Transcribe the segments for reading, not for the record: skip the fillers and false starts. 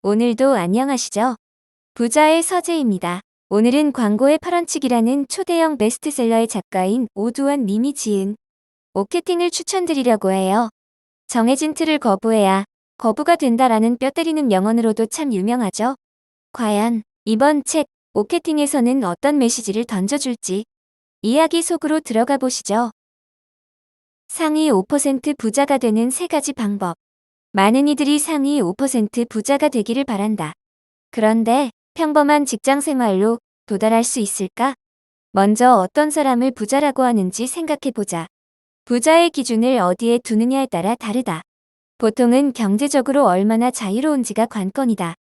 오늘도 안녕하시죠? 부자의 서재입니다. 오늘은 광고의 파런치기라는 초대형 베스트셀러의 작가인 오두원 님이 지은 오케팅을 추천드리려고 해요. 정해진 틀을 거부해야 거부가 된다라는 뼈 때리는 명언으로도 참 유명하죠. 과연 이번 책 오케팅에서는 어떤 메시지를 던져줄지 이야기 속으로 들어가 보시죠. 상위 5% 부자가 되는 3가지 방법. 많은 이들이 상위 5% 부자가 되기를 바란다. 그런데 평범한 직장 생활로 도달할 수 있을까? 먼저 어떤 사람을 부자라고 하는지 생각해보자. 부자의 기준을 어디에 두느냐에 따라 다르다. 보통은 경제적으로 얼마나 자유로운지가 관건이다.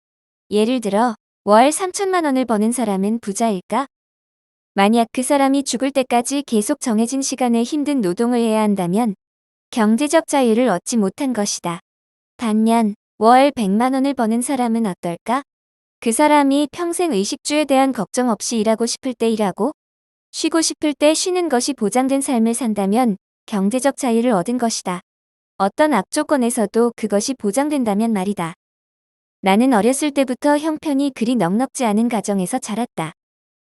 예를 들어 월 3천만 원을 버는 사람은 부자일까? 만약 그 사람이 죽을 때까지 계속 정해진 시간에 힘든 노동을 해야 한다면 경제적 자유를 얻지 못한 것이다. 반면 월 100만 원을 버는 사람은 어떨까? 그 사람이 평생 의식주에 대한 걱정 없이 일하고 싶을 때 일하고 쉬고 싶을 때 쉬는 것이 보장된 삶을 산다면 경제적 자유를 얻은 것이다. 어떤 악조건에서도 그것이 보장된다면 말이다. 나는 어렸을 때부터 형편이 그리 넉넉지 않은 가정에서 자랐다.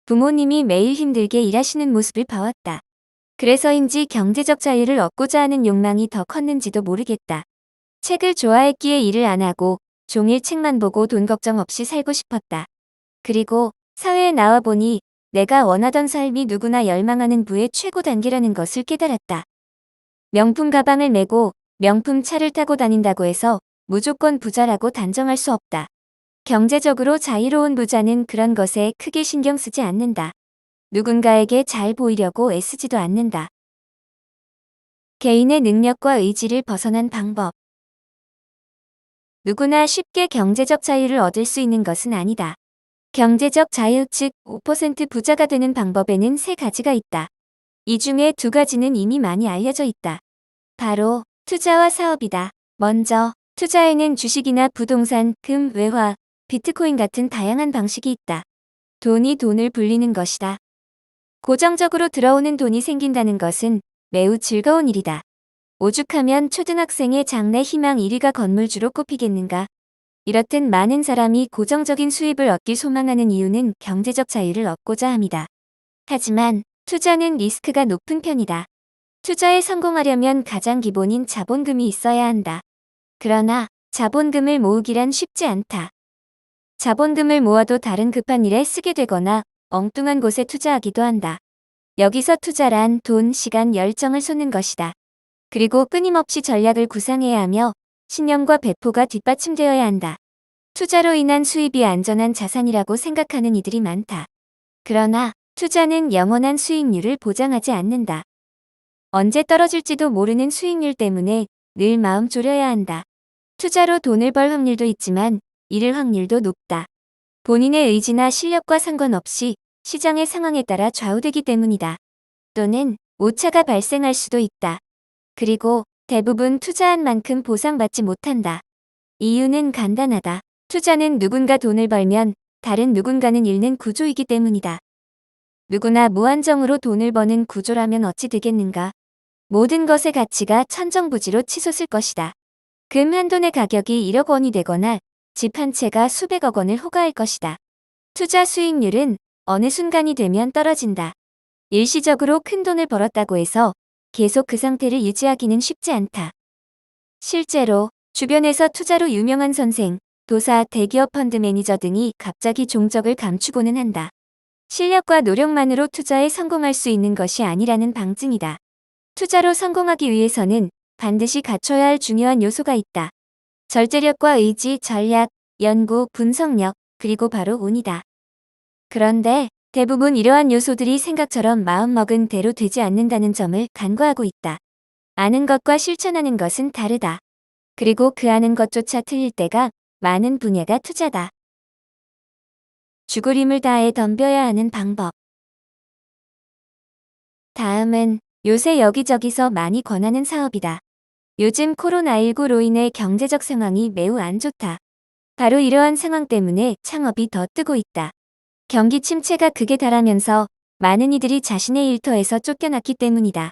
부모님이 매일 힘들게 일하시는 모습을 봐왔다. 그래서인지 경제적 자유를 얻고자 하는 욕망이 더 컸는지도 모르겠다. 책을 좋아했기에 일을 안 하고 종일 책만 보고 돈 걱정 없이 살고 싶었다. 그리고 사회에 나와 보니 내가 원하던 삶이 누구나 열망하는 부의 최고 단계라는 것을 깨달았다. 명품 가방을 메고 명품 차를 타고 다닌다고 해서 무조건 부자라고 단정할 수 없다. 경제적으로 자유로운 부자는 그런 것에 크게 신경 쓰지 않는다. 누군가에게 잘 보이려고 애쓰지도 않는다. 개인의 능력과 의지를 벗어난 방법. 누구나 쉽게 경제적 자유를 얻을 수 있는 것은 아니다. 경제적 자유 즉 5% 부자가 되는 방법에는 3가지가 있다. 이 중에 2가지는 이미 많이 알려져 있다. 바로 투자와 사업이다. 먼저 투자에는 주식이나 부동산, 금, 외화, 비트코인 같은 다양한 방식이 있다. 돈이 돈을 불리는 것이다. 고정적으로 들어오는 돈이 생긴다는 것은 매우 즐거운 일이다. 오죽하면 초등학생의 장래 희망 1위가 건물주로 꼽히겠는가. 이렇듯 많은 사람이 고정적인 수입을 얻기 소망하는 이유는 경제적 자유를 얻고자 합니다. 하지만 투자는 리스크가 높은 편이다. 투자에 성공하려면 가장 기본인 자본금이 있어야 한다. 그러나 자본금을 모으기란 쉽지 않다. 자본금을 모아도 다른 급한 일에 쓰게 되거나 엉뚱한 곳에 투자하기도 한다. 여기서 투자란 돈, 시간, 열정을 쏟는 것이다. 그리고 끊임없이 전략을 구상해야 하며 신념과 배포가 뒷받침되어야 한다. 투자로 인한 수입이 안전한 자산이라고 생각하는 이들이 많다. 그러나 투자는 영원한 수익률을 보장하지 않는다. 언제 떨어질지도 모르는 수익률 때문에 늘 마음 졸여야 한다. 투자로 돈을 벌 확률도 있지만 잃을 확률도 높다. 본인의 의지나 실력과 상관없이 시장의 상황에 따라 좌우되기 때문이다. 또는 오차가 발생할 수도 있다. 그리고 대부분 투자한 만큼 보상받지 못한다. 이유는 간단하다. 투자는 누군가 돈을 벌면 다른 누군가는 잃는 구조이기 때문이다. 누구나 무한정으로 돈을 버는 구조라면 어찌 되겠는가. 모든 것의 가치가 천정부지로 치솟을 것이다. 금 한 돈의 가격이 1억 원이 되거나 집 한 채가 수백억 원을 호가할 것이다. 투자 수익률은 어느 순간이 되면 떨어진다. 일시적으로 큰 돈을 벌었다고 해서 계속 그 상태를 유지하기는 쉽지 않다. 실제로 주변에서 투자로 유명한 선생, 도사, 대기업 펀드 매니저 등이 갑자기 종적을 감추고는 한다. 실력과 노력만으로 투자에 성공할 수 있는 것이 아니라는 방증이다. 투자로 성공하기 위해서는 반드시 갖춰야 할 중요한 요소가 있다. 절제력과 의지, 전략, 연구, 분석력, 그리고 바로 운이다. 그런데 대부분 이러한 요소들이 생각처럼 마음먹은 대로 되지 않는다는 점을 간과하고 있다. 아는 것과 실천하는 것은 다르다. 그리고 그 아는 것조차 틀릴 때가 많은 분야가 투자다. 죽을 힘을 다해 덤벼야 하는 방법. 다음은 요새 여기저기서 많이 권하는 사업이다. 요즘 코로나19로 인해 경제적 상황이 매우 안 좋다. 바로 이러한 상황 때문에 창업이 더 뜨고 있다. 경기 침체가 극에 달하면서 많은 이들이 자신의 일터에서 쫓겨났기 때문이다.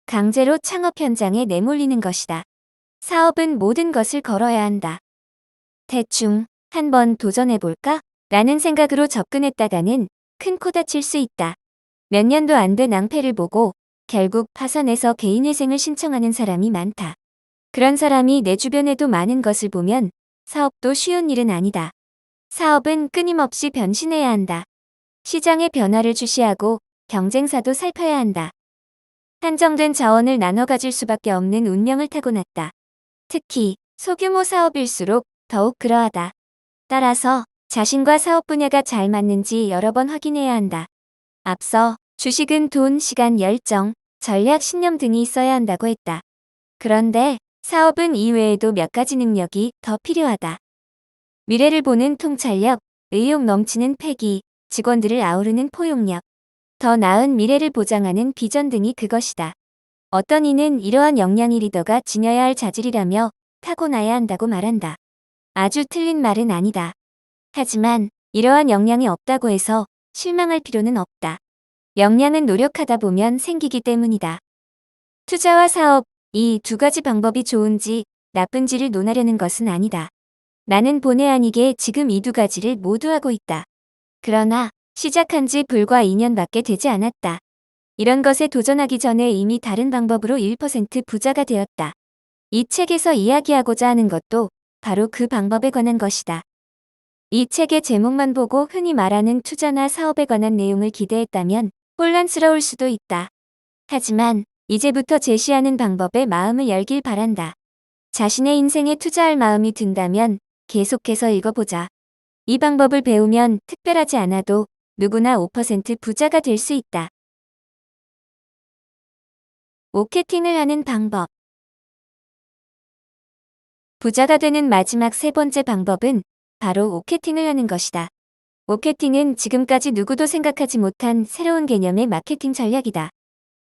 강제로 창업 현장에 내몰리는 것이다. 사업은 모든 것을 걸어야 한다. 대충 한번 도전해볼까? 라는 생각으로 접근했다가는 큰 코 다칠 수 있다. 몇 년도 안 된 낭패를 보고 결국 파산해서 개인회생을 신청하는 사람이 많다. 그런 사람이 내 주변에도 많은 것을 보면 사업도 쉬운 일은 아니다. 사업은 끊임없이 변신해야 한다. 시장의 변화를 주시하고 경쟁사도 살펴야 한다. 한정된 자원을 나눠 가질 수밖에 없는 운명을 타고났다. 특히 소규모 사업일수록 더욱 그러하다. 따라서 자신과 사업 분야가 잘 맞는지 여러 번 확인해야 한다. 앞서 주식은 돈, 시간, 열정, 전략, 신념 등이 있어야 한다고 했다. 그런데 사업은 이외에도 몇 가지 능력이 더 필요하다. 미래를 보는 통찰력, 의욕 넘치는 패기, 직원들을 아우르는 포용력, 더 나은 미래를 보장하는 비전 등이 그것이다. 어떤 이는 이러한 역량이 리더가 지녀야 할 자질이라며 타고나야 한다고 말한다. 아주 틀린 말은 아니다. 하지만 이러한 역량이 없다고 해서 실망할 필요는 없다. 역량은 노력하다 보면 생기기 때문이다. 투자와 사업, 이 두 가지 방법이 좋은지 나쁜지를 논하려는 것은 아니다. 나는 본의 아니게 지금 이 두 가지를 모두 하고 있다. 그러나 시작한 지 불과 2년밖에 되지 않았다. 이런 것에 도전하기 전에 이미 다른 방법으로 1% 부자가 되었다. 이 책에서 이야기하고자 하는 것도 바로 그 방법에 관한 것이다. 이 책의 제목만 보고 흔히 말하는 투자나 사업에 관한 내용을 기대했다면 혼란스러울 수도 있다. 하지만 이제부터 제시하는 방법에 마음을 열길 바란다. 자신의 인생에 투자할 마음이 든다면 계속해서 읽어보자. 이 방법을 배우면 특별하지 않아도 누구나 5% 부자가 될 수 있다. 마케팅을 하는 방법. 부자가 되는 마지막 세 번째 방법은 바로 마케팅을 하는 것이다. 마케팅은 지금까지 누구도 생각하지 못한 새로운 개념의 마케팅 전략이다.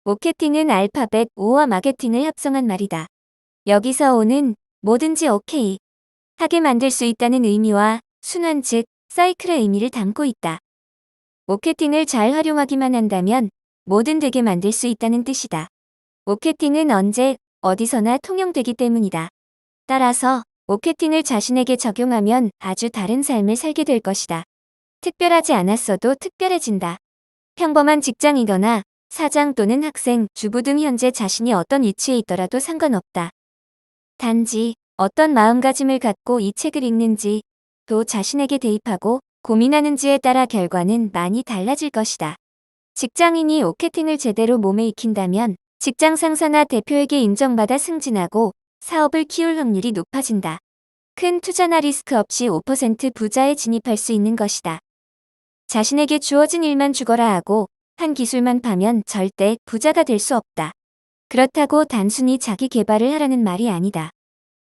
마케팅은 알파벳 O와 마케팅을 합성한 말이다. 여기서 O는 뭐든지 오케이 하게 만들 수 있다는 의미와 순환 즉 사이클의 의미를 담고 있다. 마케팅을 잘 활용하기만 한다면 뭐든 되게 만들 수 있다는 뜻이다. 마케팅은 언제 어디서나 통용되기 때문이다. 따라서 마케팅을 자신에게 적용하면 아주 다른 삶을 살게 될 것이다. 특별하지 않았어도 특별해진다. 평범한 직장이거나 사장 또는 학생, 주부 등 현재 자신이 어떤 위치에 있더라도 상관없다. 단지 어떤 마음가짐을 갖고 이 책을 읽는지, 또 자신에게 대입하고 고민하는지에 따라 결과는 많이 달라질 것이다. 직장인이 마케팅을 제대로 몸에 익힌다면 직장 상사나 대표에게 인정받아 승진하고 사업을 키울 확률이 높아진다. 큰 투자나 리스크 없이 5% 부자에 진입할 수 있는 것이다. 자신에게 주어진 일만 죽어라 하고 한 기술만 파면 절대 부자가 될 수 없다. 그렇다고 단순히 자기 개발을 하라는 말이 아니다.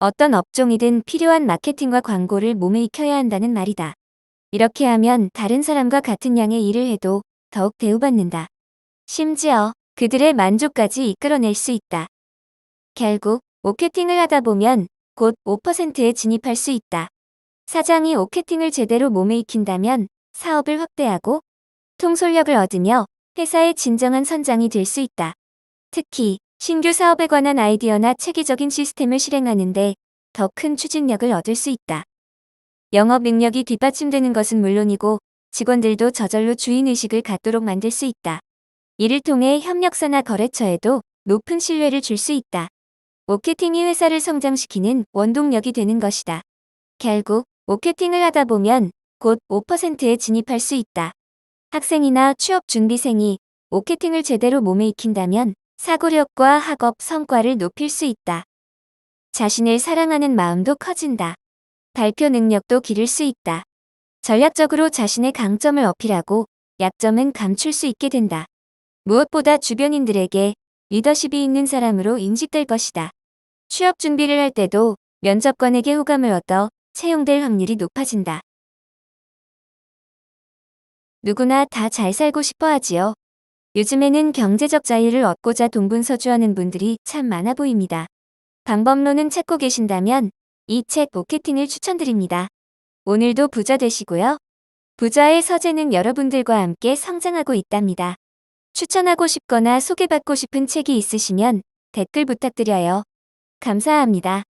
어떤 업종이든 필요한 마케팅과 광고를 몸에 익혀야 한다는 말이다. 이렇게 하면 다른 사람과 같은 양의 일을 해도 더욱 대우받는다. 심지어 그들의 만족까지 이끌어낼 수 있다. 결국 마케팅을 하다 보면 곧 5%에 진입할 수 있다. 사장이 마케팅을 제대로 몸에 익힌다면 사업을 확대하고 통솔력을 얻으며 회사의 진정한 선장이 될 수 있다. 특히 신규 사업에 관한 아이디어나 체계적인 시스템을 실행하는데 더 큰 추진력을 얻을 수 있다. 영업 능력이 뒷받침되는 것은 물론이고 직원들도 저절로 주인의식을 갖도록 만들 수 있다. 이를 통해 협력사나 거래처에도 높은 신뢰를 줄 수 있다. 마케팅이 회사를 성장시키는 원동력이 되는 것이다. 결국 마케팅을 하다 보면 곧 5%에 진입할 수 있다. 학생이나 취업준비생이 마케팅을 제대로 몸에 익힌다면 사고력과 학업 성과를 높일 수 있다. 자신을 사랑하는 마음도 커진다. 발표 능력도 기를 수 있다. 전략적으로 자신의 강점을 어필하고 약점은 감출 수 있게 된다. 무엇보다 주변인들에게 리더십이 있는 사람으로 인식될 것이다. 취업 준비를 할 때도 면접관에게 호감을 얻어 채용될 확률이 높아진다. 누구나 다 잘 살고 싶어 하지요. 요즘에는 경제적 자유를 얻고자 동분서주하는 분들이 참 많아 보입니다. 방법론은 찾고 계신다면 이 책 마케팅을 추천드립니다. 오늘도 부자 되시고요. 부자의 서재는 여러분들과 함께 성장하고 있답니다. 추천하고 싶거나 소개받고 싶은 책이 있으시면 댓글 부탁드려요. 감사합니다.